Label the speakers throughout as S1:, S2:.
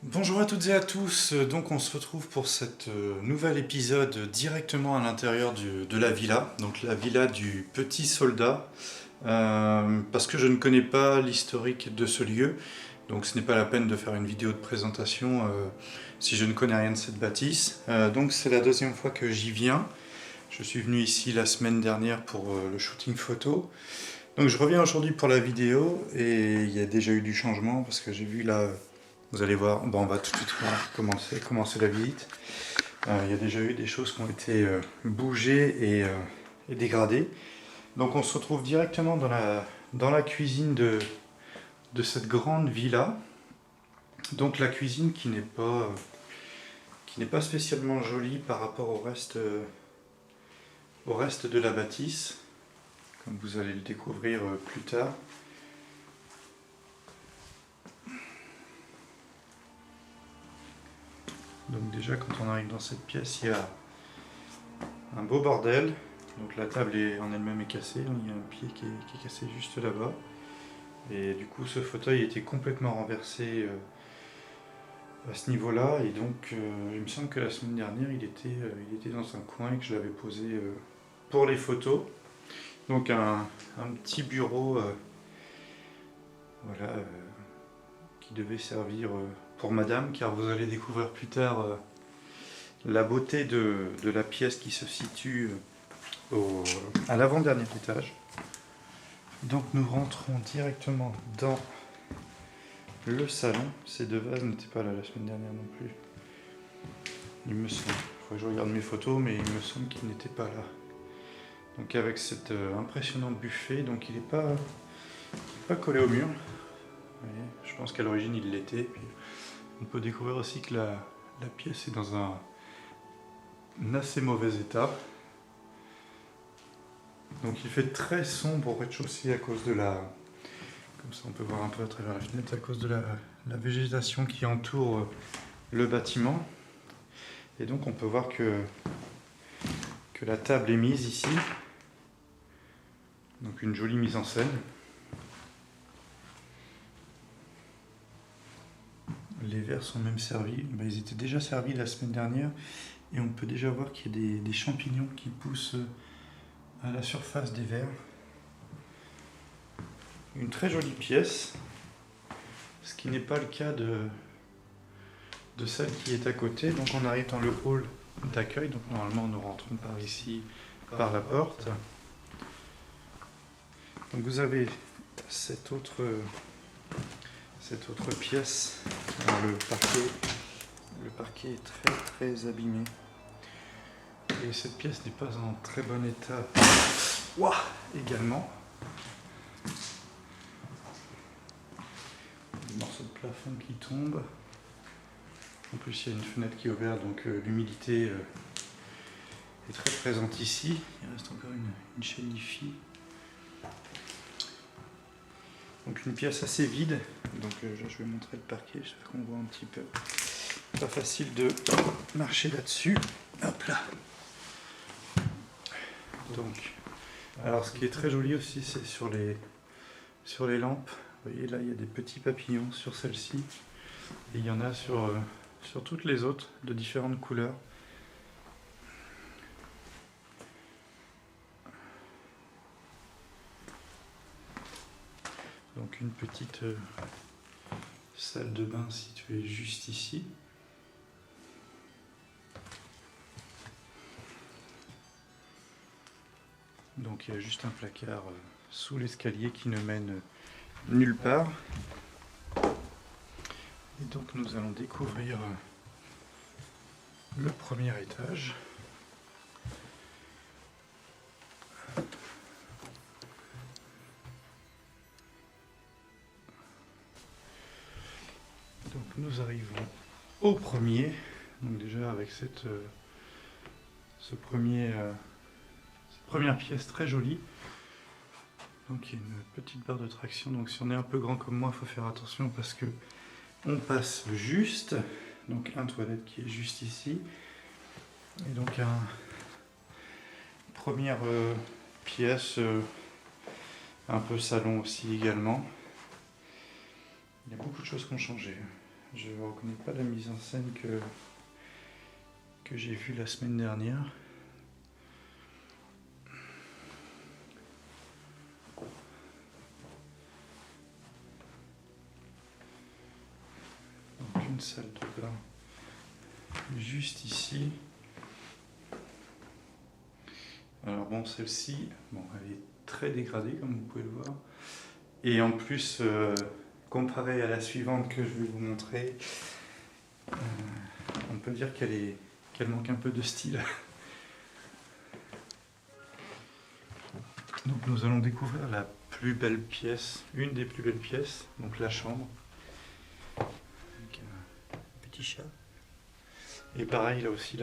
S1: Bonjour à toutes et à tous, donc on se retrouve pour cet nouvel épisode directement à l'intérieur de la villa, donc la villa du petit soldat, parce que je ne connais pas l'historique de ce lieu, donc ce n'est pas la peine de faire une vidéo de présentation si je ne connais rien de cette bâtisse. Donc c'est la deuxième fois que j'y viens, je suis venu ici la semaine dernière pour le shooting photo, donc je reviens aujourd'hui pour la vidéo et il y a déjà eu du changement parce que j'ai vu là... Vous allez voir, bon, on va tout de suite commencer la visite. Il y a déjà eu des choses qui ont été bougées et dégradées. Donc on se retrouve directement dans la cuisine de cette grande villa. Donc la cuisine qui n'est pas spécialement jolie par rapport au reste de la bâtisse, comme vous allez le découvrir plus tard. Donc déjà quand on arrive dans cette pièce, il y a un beau bordel. Donc la table en elle-même est cassée, il y a un pied qui est cassé juste là-bas. Et du coup ce fauteuil était complètement renversé à ce niveau-là. Et donc il me semble que la semaine dernière il était dans un coin et que je l'avais posé pour les photos. Donc un petit bureau voilà, qui devait servir... pour madame, car vous allez découvrir plus tard la beauté de la pièce qui se situe à l'avant-dernier étage. Donc nous rentrons directement dans le salon. Ces deux vases n'étaient pas là la semaine dernière non plus. Il me semble, il faut que je regarde mes photos, mais il me semble qu'ils n'étaient pas là. Donc avec cet impressionnant buffet, donc il n'est pas collé au mur. Vous voyez, je pense qu'à l'origine il l'était. On peut découvrir aussi que la pièce est dans un assez mauvais état. Donc il fait très sombre au rez-de-chaussée à cause de la... Comme ça on peut voir un peu à travers la fenêtre, à cause de la végétation qui entoure le bâtiment. Et donc on peut voir que la table est mise ici. Donc une jolie mise en scène. Les verres sont même servis, ils étaient déjà servis la semaine dernière et on peut déjà voir qu'il y a des champignons qui poussent à la surface des verres. Une très jolie pièce, ce qui n'est pas le cas de celle qui est à côté. Donc on arrive dans le hall d'accueil, donc normalement nous rentrons par ici, par la porte. Donc vous avez cette autre pièce. Alors le parquet est très très abîmé et cette pièce n'est pas en très bon état. Waouh, également. Des morceaux de plafond qui tombent. En plus, il y a une fenêtre qui est ouverte, donc l'humidité est très présente ici. Il reste encore une chaîne hi-fi. Donc une pièce assez vide. Donc là, je vais montrer le parquet, j'espère qu'on voit un petit peu. Pas facile de marcher là-dessus. Hop là. Donc, alors ce qui est très joli aussi, c'est sur les lampes. Vous voyez là, il y a des petits papillons sur celle-ci. Et il y en a sur toutes les autres, de différentes couleurs. Donc une petite salle de bain située juste ici. Donc il y a juste un placard sous l'escalier qui ne mène nulle part. Et donc nous allons découvrir le premier étage. Donc nous arrivons au premier. Donc déjà avec cette première pièce très jolie. Donc il y a une petite barre de traction. Donc si on est un peu grand comme moi, il faut faire attention parce que on passe juste. Donc un toilette qui est juste ici. Et donc première pièce, un peu salon aussi également. Il y a beaucoup de choses qui ont changé. Je ne reconnais pas la mise en scène que j'ai vue la semaine dernière. Donc une salle de bain juste ici. Alors bon, celle-ci, elle est très dégradée comme vous pouvez le voir. Et en plus, comparée à la suivante que je vais vous montrer, on peut dire qu'elle manque un peu de style. Donc nous allons découvrir la plus belle pièce, une des plus belles pièces, donc la chambre. Avec un petit chat. Et pareil, là aussi,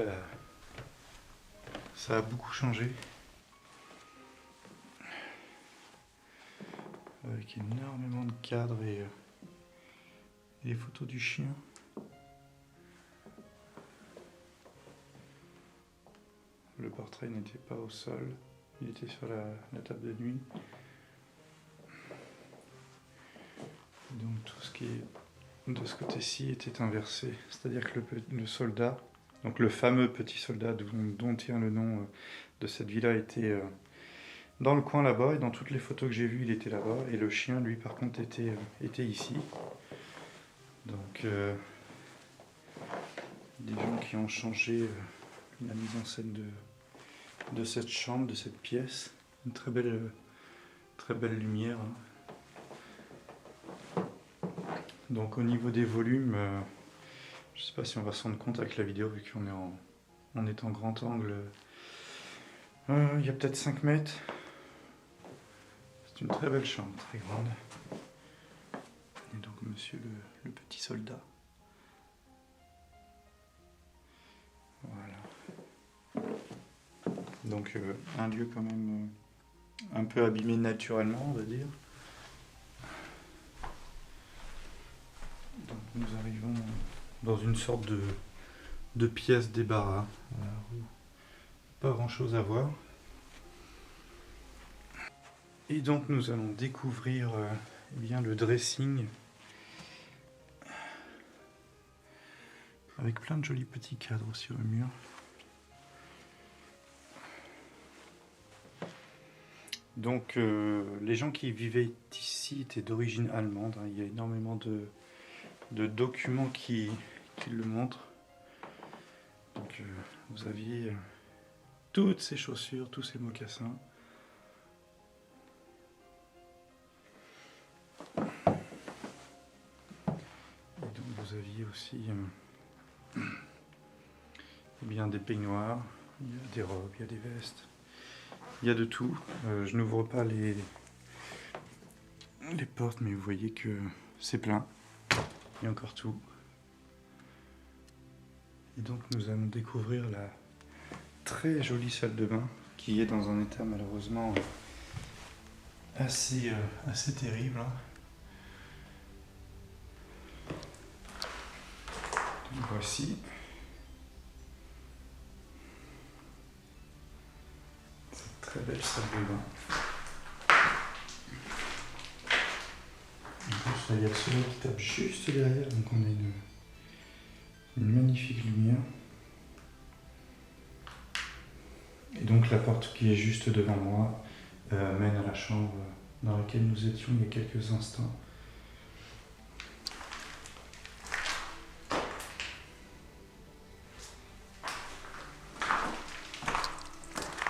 S1: ça a beaucoup changé. Avec énormément de cadres et les photos du chien. Le portrait n'était pas au sol, il était sur la table de nuit. Donc tout ce qui est de ce côté-ci était inversé, c'est-à-dire que le soldat, donc le fameux petit soldat dont tient le nom de cette villa, était dans le coin là-bas, et dans toutes les photos que j'ai vues, il était là-bas, et le chien, lui, par contre, était ici. Donc, des gens qui ont changé la mise en scène de cette chambre, de cette pièce. Une très belle lumière. Donc, au niveau des volumes, je ne sais pas si on va se rendre compte avec la vidéo, vu qu'on est en grand angle. Il y a peut-être 5 mètres. C'est une très belle chambre, très grande. Et donc monsieur le petit soldat. Voilà. Donc un lieu quand même un peu abîmé naturellement, on va dire. Donc nous arrivons dans une sorte de pièce débarras. Voilà, pas grand chose à voir. Et donc nous allons découvrir bien le dressing avec plein de jolis petits cadres sur le mur. Donc les gens qui vivaient ici étaient d'origine allemande. Il y a énormément de documents qui le montrent. Donc vous aviez toutes ces chaussures, tous ces mocassins. Et donc vous aviez aussi eh bien, des peignoirs, il y a des robes, il y a des vestes. il y a de tout. Je n'ouvre pas les portes, mais vous voyez que c'est plein. Il y a encore tout. Et donc nous allons découvrir la très jolie salle de bain qui est dans un état malheureusement assez terrible. Hein. Donc voici. Cette très belle salle de bain. En plus, là, il y a le soleil qui tape juste derrière, donc on a une magnifique lumière. Et donc la porte qui est juste devant moi mène à la chambre dans laquelle nous étions il y a quelques instants.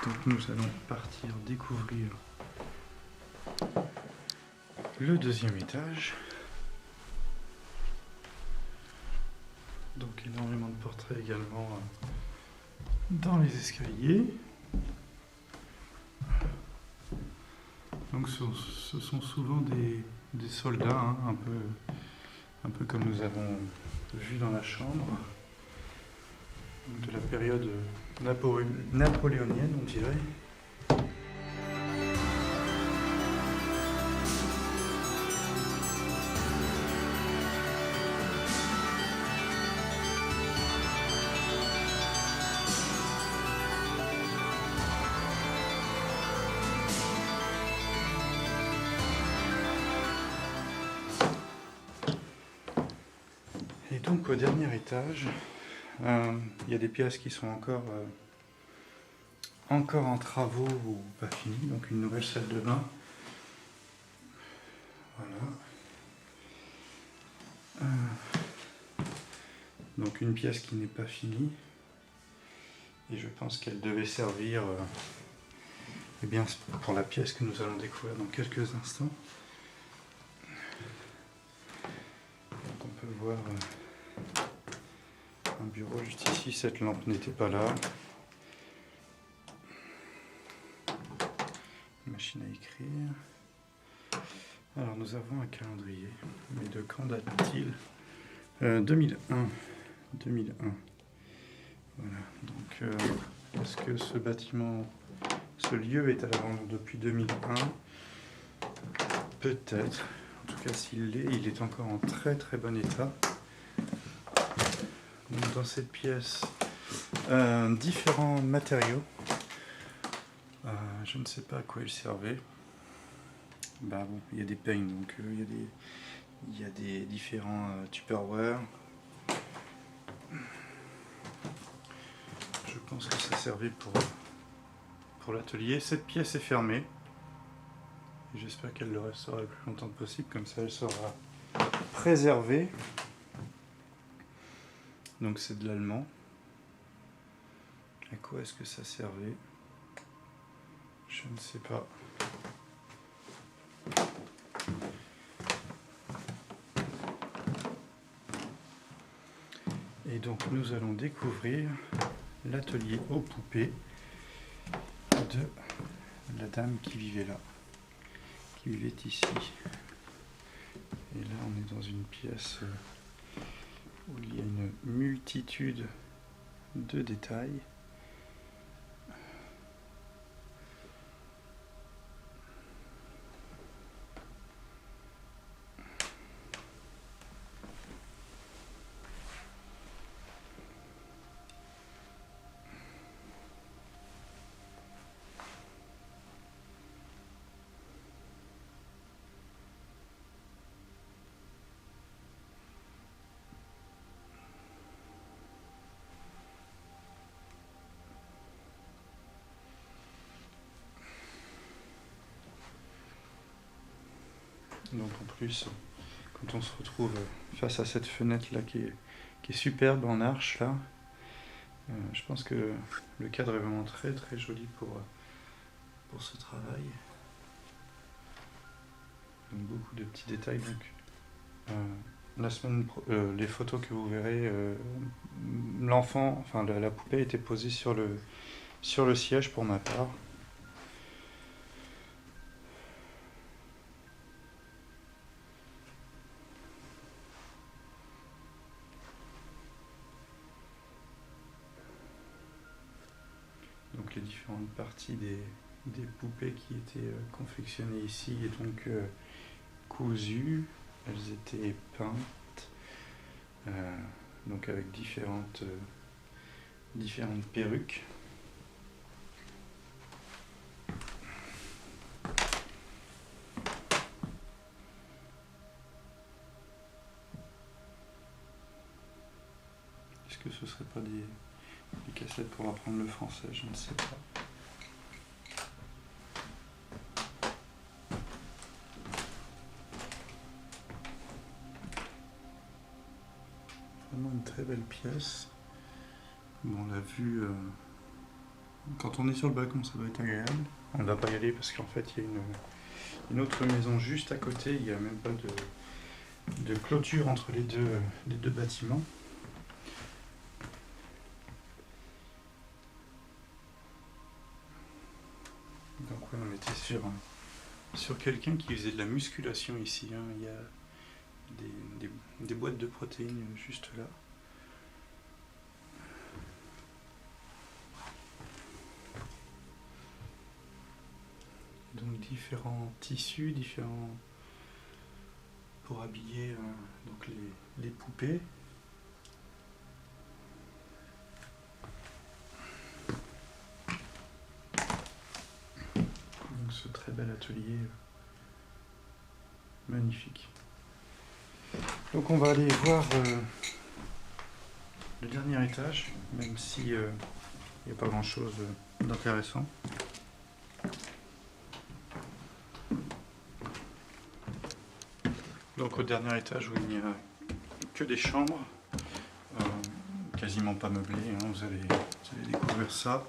S1: Donc nous allons partir découvrir le deuxième étage. Donc énormément de portraits également dans les escaliers. Donc ce sont souvent des soldats, hein, un peu comme nous avons vu dans la chambre, de la période napoléonienne, on dirait. Et donc au dernier étage, il y a des pièces qui sont encore en travaux ou pas finies, donc une nouvelle salle de bain. Voilà. Donc une pièce qui n'est pas finie. Et je pense qu'elle devait servir eh bien, pour la pièce que nous allons découvrir dans quelques instants. Donc on peut voir un bureau juste ici, cette lampe n'était pas là. Machine à écrire. Alors nous avons un calendrier, mais de quand date-t-il 2001. 2001. Voilà, donc est-ce que ce bâtiment, ce lieu est à la vente depuis 2001 ? Peut-être. En tout cas, s'il l'est, il est encore en très très bon état. Donc, dans cette pièce, différents matériaux. Je ne sais pas à quoi ils servaient. Bah bon, il y a des peignes, donc il y a des différents Tupperware. Je pense que ça servait pour l'atelier. Cette pièce est fermée. J'espère qu'elle le restera le plus longtemps possible, comme ça elle sera préservée. Donc c'est de l'allemand. À quoi est-ce que ça servait ? Je ne sais pas. Et donc nous allons découvrir l'atelier aux poupées de la dame qui vivait là, qui vivait ici. Et là on est dans une pièce où il y a une multitude de détails. Donc en plus, quand on se retrouve face à cette fenêtre là qui est superbe en arche là, je pense que le cadre est vraiment très très joli pour ce travail. Donc beaucoup de petits détails. Donc les photos que vous verrez, l'enfant, enfin la poupée était posée sur le siège pour ma part. donc les différentes parties des poupées qui étaient confectionnées ici et donc cousues. Elles étaient peintes, donc avec différentes perruques. Est-ce que ce serait pas des cassettes pour apprendre le français? Je ne sais pas. Vraiment une très belle pièce. Bon, la vue, quand on est sur le balcon, ça doit être agréable. On ne va pas y aller parce qu'en fait, il y a une autre maison juste à côté. Il n'y a même pas de clôture entre les deux bâtiments. Donc ouais, on était sur quelqu'un qui faisait de la musculation ici. Hein. Il y a des boîtes de protéines juste là. Donc différents tissus, différents pour habiller donc les poupées. Donc ce très bel atelier magnifique. Donc on va aller voir le dernier étage, même si il n'y a pas grand chose d'intéressant. Donc au dernier étage où il n'y a que des chambres, quasiment pas meublées, hein, vous allez découvrir ça.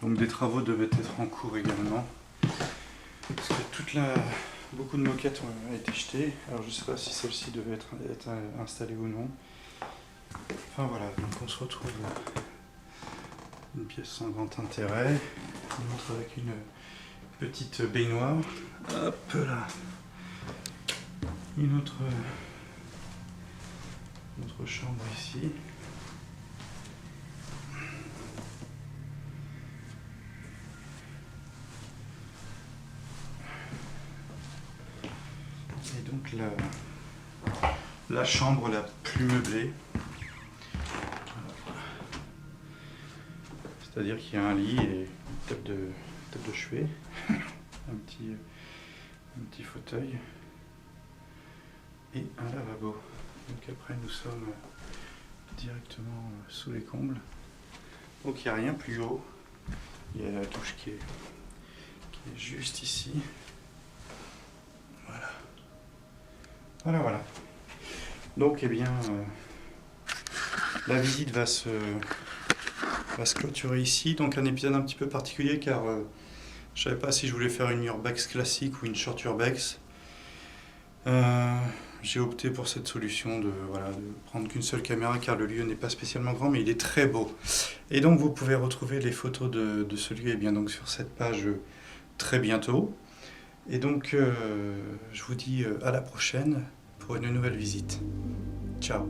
S1: Donc des travaux devaient être en cours également. Parce que beaucoup de moquettes ont été jetées. Alors je ne sais pas si celle-ci devait être installée ou non. Enfin voilà, donc on se retrouve une pièce sans grand intérêt. On montre avec une petite baignoire. Hop là. Une autre chambre ici. Et donc la chambre la plus meublée. C'est-à-dire qu'il y a un lit et une table de chevet, un petit fauteuil et un lavabo. Donc après nous sommes directement sous les combles. Donc il n'y a rien plus haut. Il y a la douche qui est juste ici. Voilà. Donc eh bien la visite va se clôturer ici. Donc un épisode un petit peu particulier car je savais pas si je voulais faire une urbex classique ou une short urbex. J'ai opté pour cette solution de prendre qu'une seule caméra car le lieu n'est pas spécialement grand mais il est très beau. Et donc vous pouvez retrouver les photos de ce lieu donc sur cette page très bientôt. Et donc je vous dis à la prochaine pour une nouvelle visite. Ciao.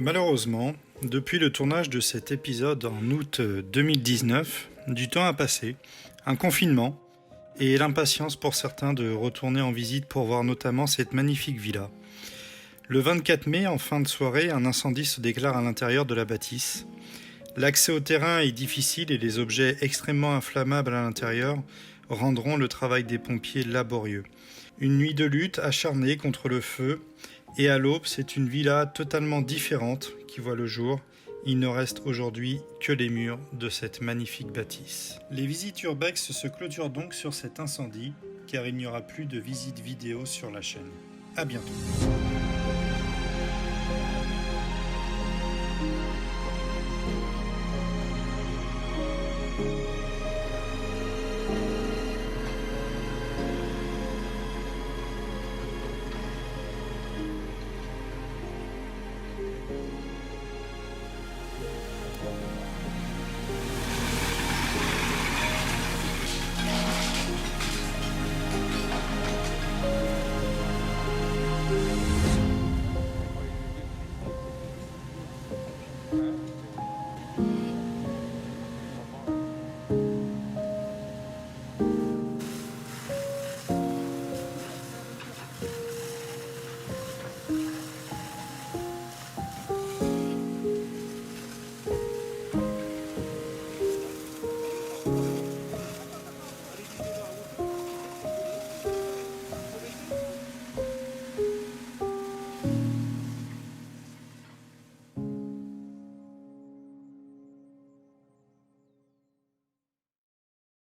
S1: Malheureusement, depuis le tournage de cet épisode en août 2019, du temps a passé, un confinement et l'impatience pour certains de retourner en visite pour voir notamment cette magnifique villa. Le 24 mai, en fin de soirée, un incendie se déclare à l'intérieur de la bâtisse. L'accès au terrain est difficile et les objets extrêmement inflammables à l'intérieur rendront le travail des pompiers laborieux. Une nuit de lutte acharnée contre le feu. Et à l'aube, c'est une villa totalement différente qui voit le jour. Il ne reste aujourd'hui que les murs de cette magnifique bâtisse. Les visites urbex se clôturent donc sur cet incendie, car il n'y aura plus de visites vidéo sur la chaîne. À bientôt.